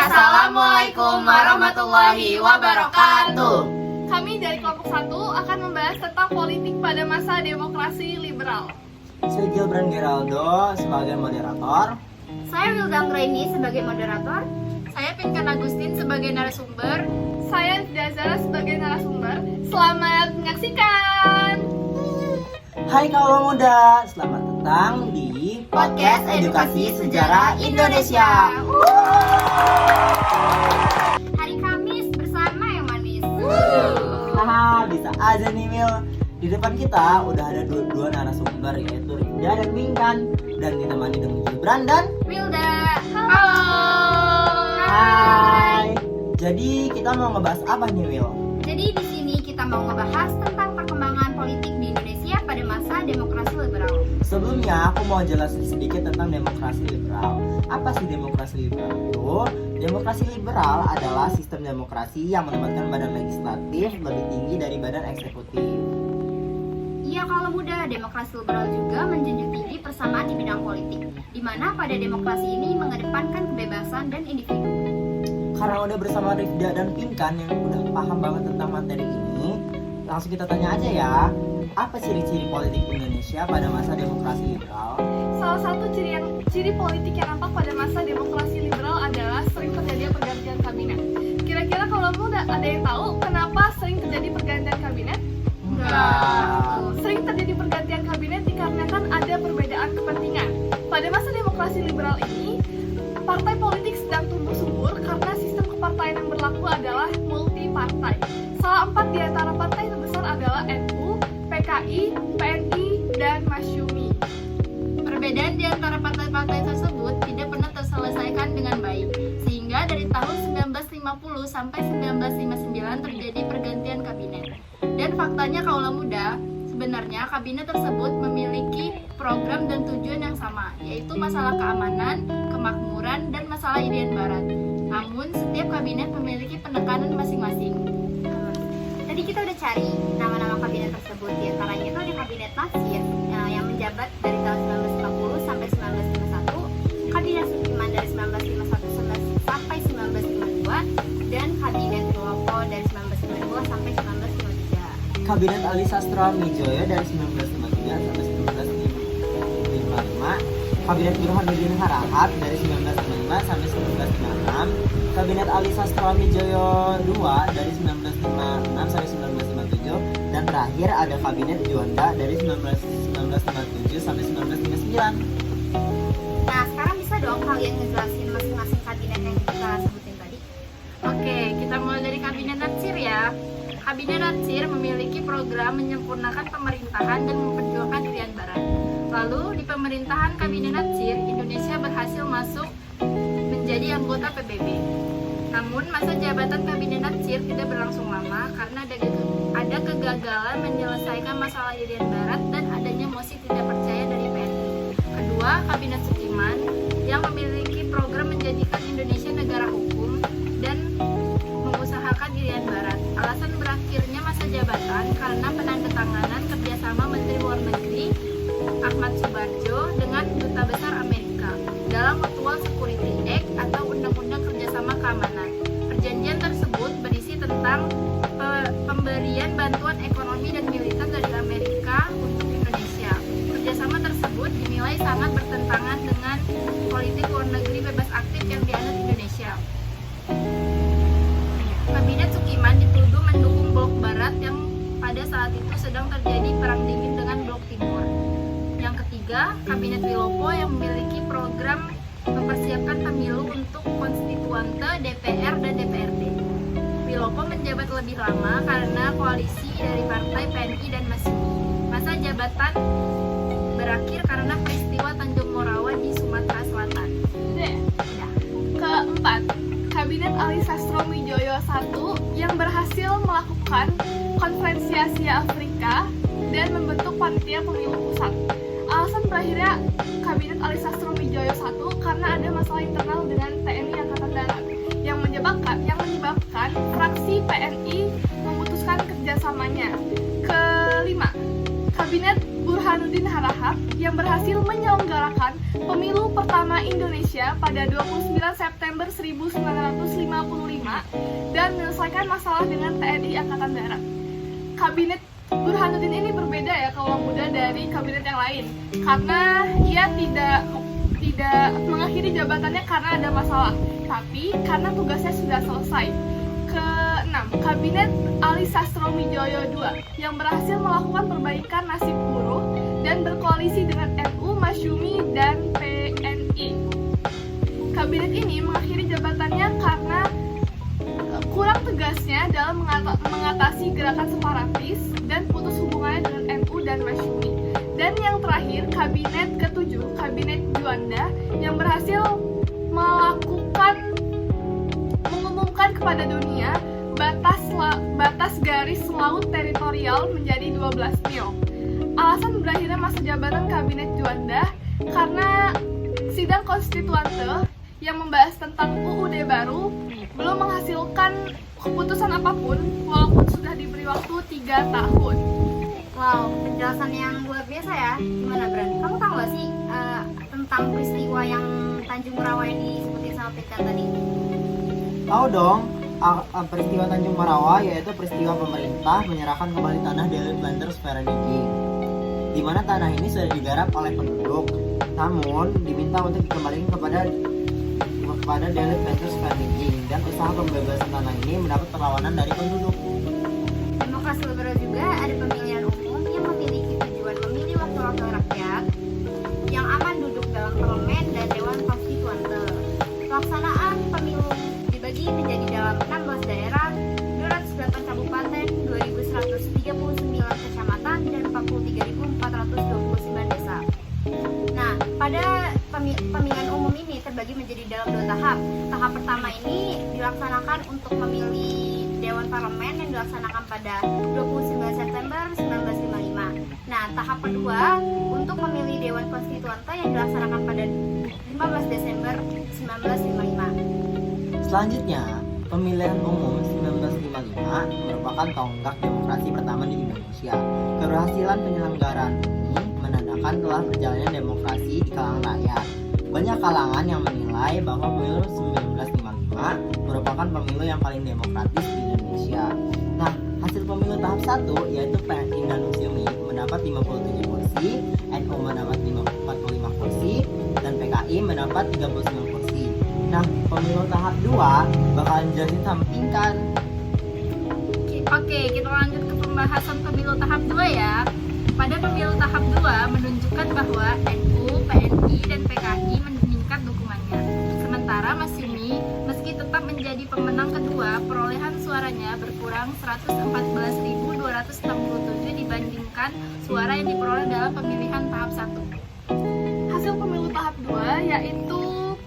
Assalamualaikum warahmatullahi wabarakatuh. Kami dari kelompok 1 akan membahas tentang politik pada masa demokrasi liberal. Saya Gilbran Geraldo sebagai moderator. Saya Wilda Anggraini sebagai moderator. Saya Pinkan Agustin sebagai narasumber. Saya Dazara sebagai narasumber. Selamat menyaksikan. Hai kaum muda, selamat datang di Podcast Edukasi Sejarah Indonesia. Hari Kamis bersama yang manis. Haha, bisa aja nih Mil. Di depan kita udah ada dua narasumber, yaitu Rifda dan Pinkan, dan ditemani dengan Gibran dan Wilda. Halo. Hai. Jadi kita mau ngebahas apa nih Wil? Jadi di sini kita mau ngebahas tentang perkembangan politik di Indonesia pada masa demokrasi liberal. Sebelumnya aku mau jelasin sedikit tentang demokrasi liberal. Apa sih demokrasi liberal itu? Demokrasi liberal adalah sistem demokrasi yang menempatkan badan legislatif lebih tinggi dari badan eksekutif. Iya, kalau muda, demokrasi liberal juga menjunjung tinggi persamaan di bidang politik, di mana pada demokrasi ini mengedepankan kebebasan dan individu. Karena udah bersama Rifda dan Pinkan yang udah paham banget tentang materi ini, langsung kita tanya aja ya, apa ciri-ciri politik Indonesia pada masa demokrasi liberal? Salah satu ciri politik yang nampak pada masa demokrasi liberal adalah sering terjadi pergantian kabinet. Kira-kira kalau muda ada yang tahu kenapa sering terjadi pergantian kabinet? Sering terjadi pergantian kabinet dikarenakan ada perbedaan kepentingan. Pada masa demokrasi liberal ini, partai politik sedang tumbuh subur karena sistem kepartaian yang berlaku adalah multi partai. Salah 4 di antara partai terbesar adalah NU, PKI, PNI, dan Masyumi. Perbedaan di antara partai-partai tersebut tidak pernah terselesaikan dengan baik, sehingga dari tahun 1950 sampai 1959 terjadi pergantian kabinet. Dan faktanya kaula muda, sebenarnya kabinet tersebut memiliki program dan tujuan yang sama, yaitu masalah keamanan, kemakmuran, dan masalah Irian Barat. Namun, setiap kabinet memiliki penekanan masing-masing. Tadi kita udah cari nama-nama kabinet tersebut. Di antaranya itu ada kabinet Nasir yang menjabat dari tahun 1950 sampai 1951, kabinet Sukiman dari 1951 sampai 1952, dan kabinet Wilopo dari 1952 sampai 1953. Kabinet Ali Sastro Mijoyo dari 1953 sampai 1955, Kabinet Burhanuddin Harahap dari 1955 sampai 1956, Kabinet Ali Sastro Mijoyo II dari 1956 sampai 1957, dan terakhir ada Kabinet Juanda dari 1957 sampai 1959. Nah, sekarang bisa dong kalian ngejelasin masing-masing kabinet yang kita sebutin tadi? Oke, kita mulai dari Kabinet Natsir ya. Kabinet Natsir memiliki program menyempurnakan pemerintahan dan memperjuangkan Irian Barat. Lalu, di pemerintahan Kabinet Natsir, Indonesia berhasil masuk menjadi anggota PBB. Namun, masa jabatan Kabinet Natsir tidak berlangsung lama karena ada kegagalan menyelesaikan masalah Irian Barat dan adanya mosi tidak percaya dari PNI. Kedua, Kabinet Sukiman yang memiliki program menjadikan Indonesia negara hukum dan mengusahakan Irian Barat. Alasan berakhirnya masa jabatan karena penandatanganan kerjasama Menteri Luar Negeri Ahmad Subarjo dengan Duta Besar Amerika dalam Mutual Security Act atau Undang-Undang Kerjasama Keamanan. Perjanjian tersebut berisi tentang pemberian bantuan ekonomi dan militer dari Amerika untuk Indonesia. Kerjasama tersebut dinilai sangat bertentangan dengan politik luar negeri bebas aktif yang dianut Indonesia. Kabinet Sukiman dituduh mendukung Blok Barat yang pada saat itu sedang terjadi perang dingin dengan Blok Timur. Yang ketiga, Kabinet Wilopo yang memiliki program mempersiapkan pemilu untuk konstituante, DPR, dan DPRD. Wilopo menjabat lebih lama karena koalisi dari partai PNI dan Masyumi. Masa jabatan berakhir karena peristiwa Tanjung Morawa di Sumatera Selatan. Keempat, Kabinet Ali Sastro Mijoyo I yang berhasil melakukan konferensi Asia Afrika dan membentuk panitia pemilu pusat. Alasan berakhirnya Kabinet Ali Sastro Mijoyo I karena ada masalah internal dengan TNI Angkatan Darat yang menyebabkan fraksi PNI memutuskan kerjasamanya. Kelima, Kabinet Burhanuddin Harahap yang berhasil menyelenggarakan pemilu pertama Indonesia pada 29 September 1955 dan menyelesaikan masalah dengan TNI Angkatan Darat. Kabinet Burhanuddin ini berbeda ya kaula muda dari kabinet yang lain karena ia tidak mengakhiri jabatannya karena ada masalah, tapi karena tugasnya sudah selesai. Keenam, Kabinet Ali Sastroamidjojo II yang berhasil melakukan perbaikan nasib buruh dan berkoalisi dengan NU, Masyumi, dan PNI. Kabinet ini mengakhiri jabatannya karena kurang tegasnya dalam mengatasi gerakan separatis dan putus hubungannya dengan NU dan Masyumi. Dan yang terakhir, Kabinet ketujuh, Kabinet Juanda yang berhasil mengumumkan kepada dunia batas garis laut teritorial menjadi 12 mil. Alasan berakhirnya masa jabatan Kabinet Juanda karena sidang konstituante yang membahas tentang UUD baru belum menghasilkan keputusan apapun walaupun sudah diberi waktu 3 tahun. Wow, penjelasan yang luar biasa ya. Gimana Bran? Kamu tahu gak sih tentang peristiwa yang Tanjung Merawa yang disebutin sama Pican tadi? Tahu dong, peristiwa Tanjung Merawa yaitu peristiwa pemerintah menyerahkan kembali tanah Delhi Planters Vereniging, di mana tanah ini sudah digarap oleh penduduk, namun diminta untuk dikembalikan kepada Delhi Planters Vereniging, dan usaha pembebasan tanah ini mendapat perlawanan dari penduduk. Demokrasi liberal juga ada pemilihan umum yang memiliki tujuan memilih wakil-wakil rakyat yang aman duduk dalam parlemen dan dewan konstituante. Pelaksanaan pemilu dibagi menjadi dalam 16 daerah, 208 kabupaten, 2.139 kecamatan, dan 43.429 desa. Nah, pada pemilihan umum ini terbagi menjadi dalam 2 tahap. Tahap pertama ini dilaksanakan untuk memilih Dewan Parlemen yang dilaksanakan pada 29 September 1955. Nah, tahap kedua untuk memilih Dewan Konstituante yang dilaksanakan pada 15 Desember 1955. Selanjutnya, pemilihan umum 1955 merupakan tonggak demokrasi pertama di Indonesia. Keberhasilan penyelenggaraan ini menandakan telah berjalannya demokrasi di kalangan rakyat. Banyak kalangan yang menilai bahwa pemilu 1955 merupakan pemilu yang paling demokratis di Indonesia. Nah, hasil pemilu tahap 1 yaitu PNI dan Masyumi mendapat 57 kursi, NU mendapat 45 kursi, dan PKI mendapat 39 kursi. Nah, pemilu tahap 2 bakalan jelasin sama Pinkan. Oke, kita lanjut ke pembahasan pemilu tahap 2 ya. Pada pemilu tahap 2 menunjukkan bahwa NU, PNI, dan PKI meningkat dukungannya. Sementara Masyumi meski tetap menjadi pemenang kedua, perolehan suaranya berkurang 114.267 dibandingkan suara yang diperoleh dalam pemilihan tahap 1. Hasil pemilu tahap 2 yaitu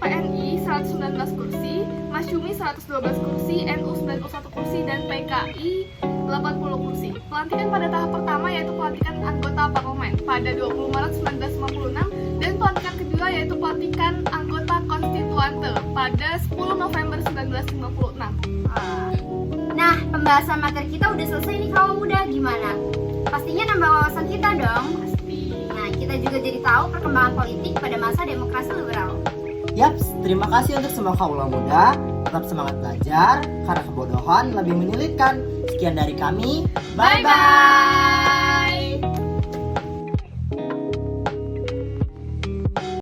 PNI 119 kursi, Masyumi 112 kursi, NU 91 kursi, dan PKI 80 kursi. Pelantikan pada tahap pertama yaitu pelantikan anggota parlemen pada 20 Maret 1956 dan pelantikan kedua yaitu pelantikan anggota konstituante pada 10 November 1956. Nah, pembahasan materi kita udah selesai nih kaum muda. Gimana? Pastinya nambah wawasan kita dong. Nah, kita juga jadi tahu perkembangan politik pada masa demokrasi liberal. Yaps, terima kasih untuk semua kaula muda. Tetap semangat belajar, karena kebodohan lebih menyulitkan. Sekian dari kami. Bye-bye.